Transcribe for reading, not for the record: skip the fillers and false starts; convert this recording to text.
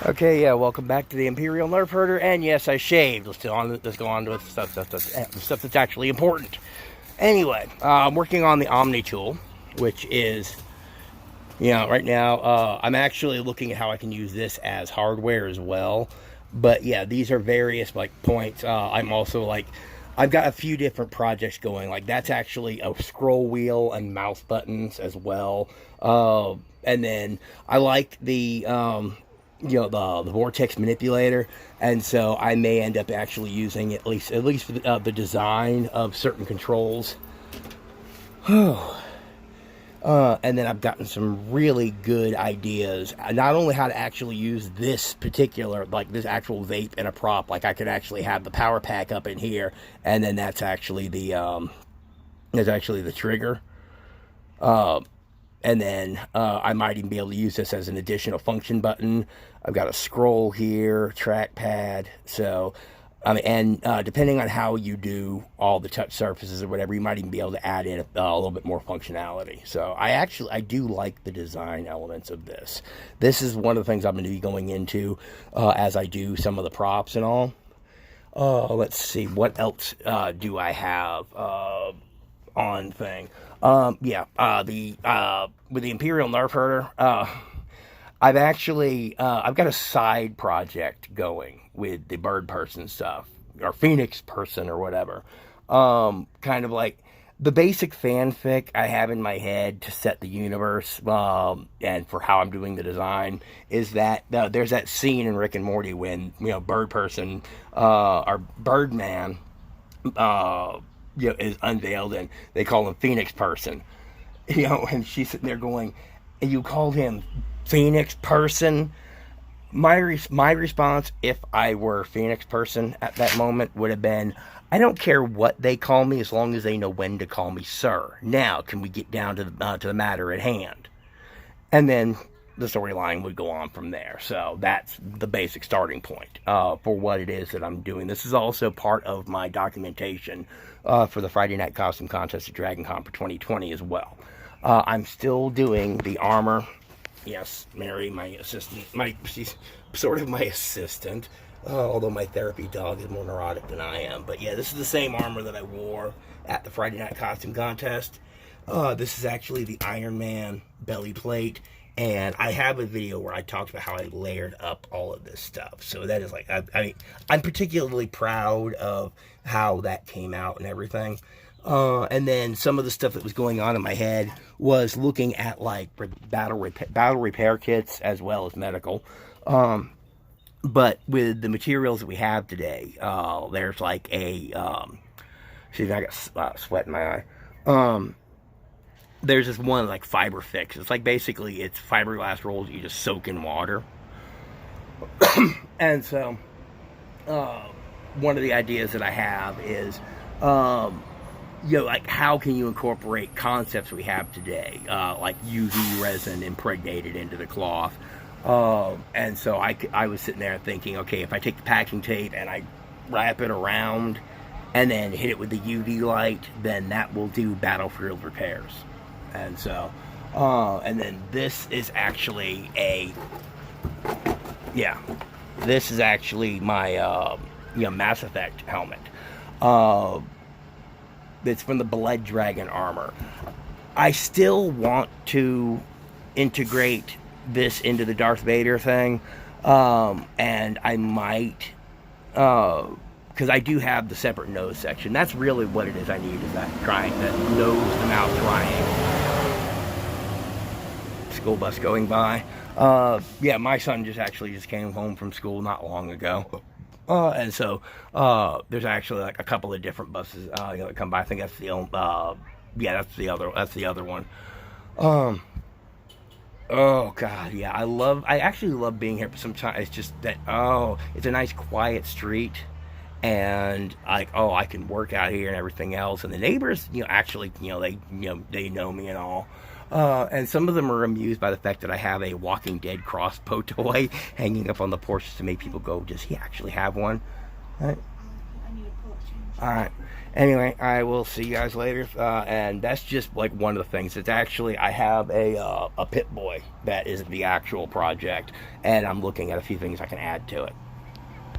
Okay, yeah, welcome back to the Imperial Nerf Herder, and yes, I shaved. Let's go on to the stuff that's actually important. Anyway, I'm working on the OmniTool, which is, right now, I'm actually looking at how I can use this as hardware as well. But yeah, these are various, like, points. I'm also, like, I've got a few different projects going. Like, that's actually a scroll wheel and mouse buttons as well. And then I like the vortex manipulator, and so I may end up actually using at least the design of certain controls. And then I've gotten some really good ideas, not only how to actually use this particular, like this actual vape in a prop. Like I could actually have the power pack up in here, and then that's actually the trigger. And then I might even be able to use this as an additional function button. I've got a scroll here, trackpad. So, and depending on how you do all the touch surfaces or whatever, you might even be able to add in a little bit more functionality. So I do like the design elements of this. This is one of the things I'm going to be going into as I do some of the props and all. Let's see, what else do I have on thing? With the Imperial Nerf Herder, I've got a side project going with the bird person stuff, or phoenix person or whatever. Kind of like the basic fanfic I have in my head to set the universe, and for how I'm doing the design is that there's that scene in Rick and Morty when bird person or Birdman is unveiled, and they call him Phoenix Person. And she's sitting there going, and you called him Phoenix Person? My response, if I were Phoenix Person at that moment, would have been, I don't care what they call me as long as they know when to call me sir. Now, can we get down to the matter at hand? And then the storyline would go on from there. So that's the basic starting point for what it is that I'm doing. This is also part of my documentation for the Friday Night Costume Contest at DragonCon for 2020 as well. I'm still doing the armor. Yes, Mary, my assistant, she's sort of my assistant, although my therapy dog is more neurotic than I am. But yeah, this is the same armor that I wore at the Friday Night Costume Contest. This is actually the Iron Man belly plate, and I have a video where I talked about how I layered up all of this stuff. So that is like, I'm particularly proud of how that came out and everything. And then some of the stuff that was going on in my head was looking at like battle repair kits as well as medical. But with the materials that we have today, there's like see, I got sweat in my eye. There's this one like fiber fix. It's like basically it's fiberglass rolls you just soak in water. And so, one of the ideas that I have is, like how can you incorporate concepts we have today, like UV resin impregnated into the cloth. And so I was sitting there thinking, okay, if I take the packing tape and I wrap it around and then hit it with the UV light, then that will do battlefield repairs. And so, and then this is actually this is actually my, Mass Effect helmet. It's from the Blood Dragon armor. I still want to integrate this into the Darth Vader thing, and I might, because I do have the separate nose section. That's really what it is I need, is that nose to mouth triangle. School bus going by. My son just came home from school not long ago. And so there's actually like a couple of different buses that come by. I think that's that's the other one. Oh god, yeah, I actually love being here, but sometimes it's just that it's a nice quiet street, and I can work out here and everything else, and the neighbors they know me and all. And some of them are amused by the fact that I have a Walking Dead crossbow toy hanging up on the porch to make people go, does he actually have one? Right? I need a porch. All right. Anyway, I will see you guys later. And that's just like one of the things. It's actually I have a Pit Boy that is the actual project, and I'm looking at a few things I can add to it.